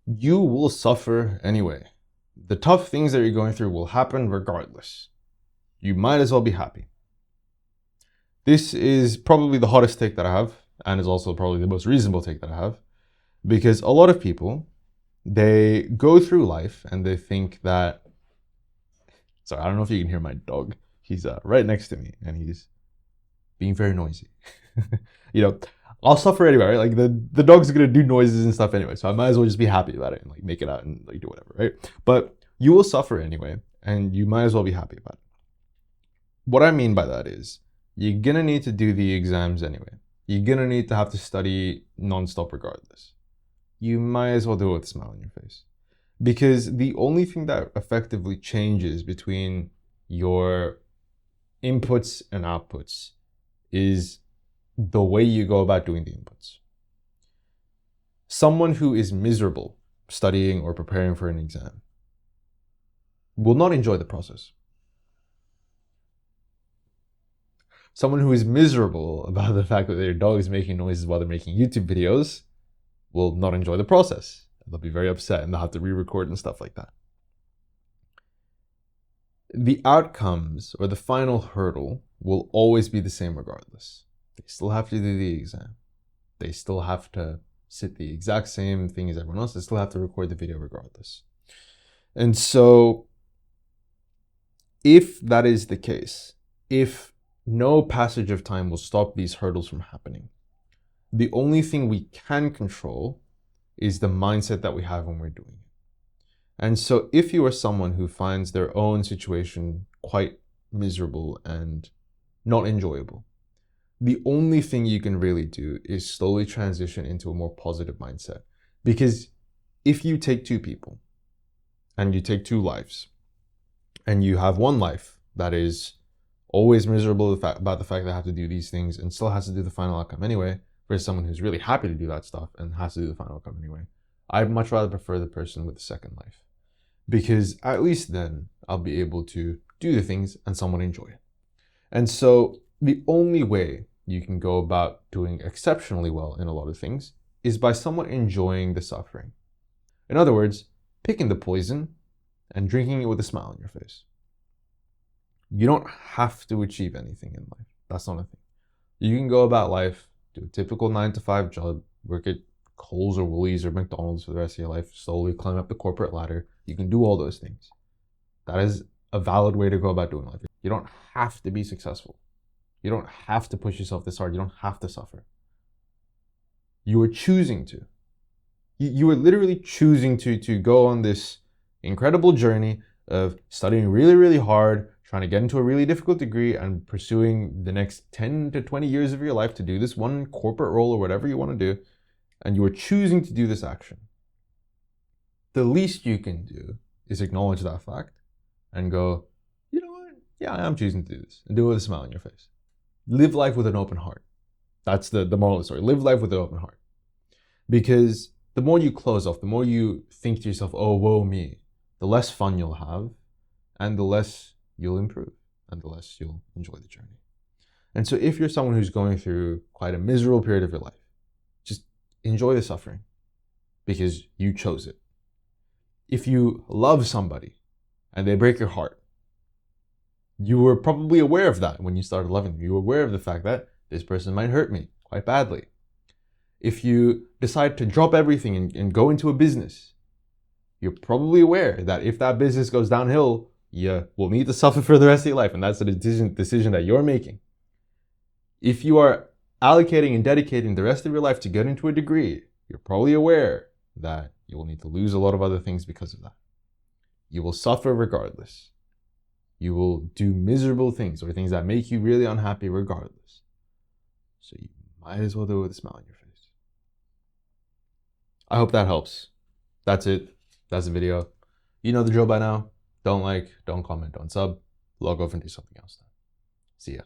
You will suffer anyway. The tough things that you're going through will happen regardless. You might as well be happy. This is probably the hottest take that I have, and is also probably the most reasonable take that I have, because a lot of people, they go through life and they think that, sorry, I don't know if you can hear my dog. He's right next to me and he's being very noisy. You know, I'll suffer anyway, right? Like the dog's gonna do noises and stuff anyway, so I might as well just be happy about it and like make it out and like do whatever, right? But you will suffer anyway, and you might as well be happy about it. What I mean by that is, you're gonna need to do the exams anyway. You're gonna need to have to study nonstop regardless. You might as well do it with a smile on your face. Because the only thing that effectively changes between your inputs and outputs is the way you go about doing the inputs. Someone who is miserable studying or preparing for an exam will not enjoy the process. Someone who is miserable about the fact that their dog is making noises while they're making YouTube videos will not enjoy the process. They'll be very upset and they'll have to re-record and stuff like that. The outcomes or the final hurdle will always be the same regardless. They still have to do the exam. They still have to sit the exact same thing as everyone else. They still have to record the video regardless. And so, if that is the case, if no passage of time will stop these hurdles from happening, the only thing we can control is the mindset that we have when we're doing it. And so if you are someone who finds their own situation quite miserable and not enjoyable, the only thing you can really do is slowly transition into a more positive mindset. Because if you take two people and you take two lives and you have one life that is always miserable about the fact that they have to do these things and still has to do the final outcome anyway, versus someone who's really happy to do that stuff and has to do the final outcome anyway, I'd much rather prefer the person with the second life. Because at least then I'll be able to do the things and somewhat enjoy it. And so the only way you can go about doing exceptionally well in a lot of things is by somewhat enjoying the suffering. In other words, picking the poison and drinking it with a smile on your face. You don't have to achieve anything in life. That's not a thing. You can go about life, do a typical 9-to-5 job, work at Kohl's or Woolies or McDonald's for the rest of your life, slowly climb up the corporate ladder. You can do all those things. That is a valid way to go about doing life. You don't have to be successful. You don't have to push yourself this hard. You don't have to suffer. You are choosing to. You are literally choosing to go on this incredible journey of studying really, really hard, trying to get into a really difficult degree and pursuing the next 10 to 20 years of your life to do this one corporate role or whatever you want to do. And you are choosing to do this action. The least you can do is acknowledge that fact and go, you know what? Yeah, I am choosing to do this, and do it with a smile on your face. Live life with an open heart. That's the moral of the story. Live life with an open heart. Because the more you close off, the more you think to yourself, oh, woe me, the less fun you'll have, and the less you'll improve, and the less you'll enjoy the journey. And so if you're someone who's going through quite a miserable period of your life, just enjoy the suffering because you chose it. If you love somebody and they break your heart, you were probably aware of that when you started loving them. You were aware of the fact that this person might hurt me quite badly. If you decide to drop everything and go into a business, you're probably aware that if that business goes downhill, you will need to suffer for the rest of your life, and that's a decision that you're making. If you are allocating and dedicating the rest of your life to get into a degree, you're probably aware that you will need to lose a lot of other things because of that. You will suffer regardless. You will do miserable things or things that make you really unhappy regardless. So you might as well do it with a smile on your face. I hope that helps. That's it. That's the video. You know the drill by now. Don't like, don't comment, don't sub. Log off and do something else now. See ya.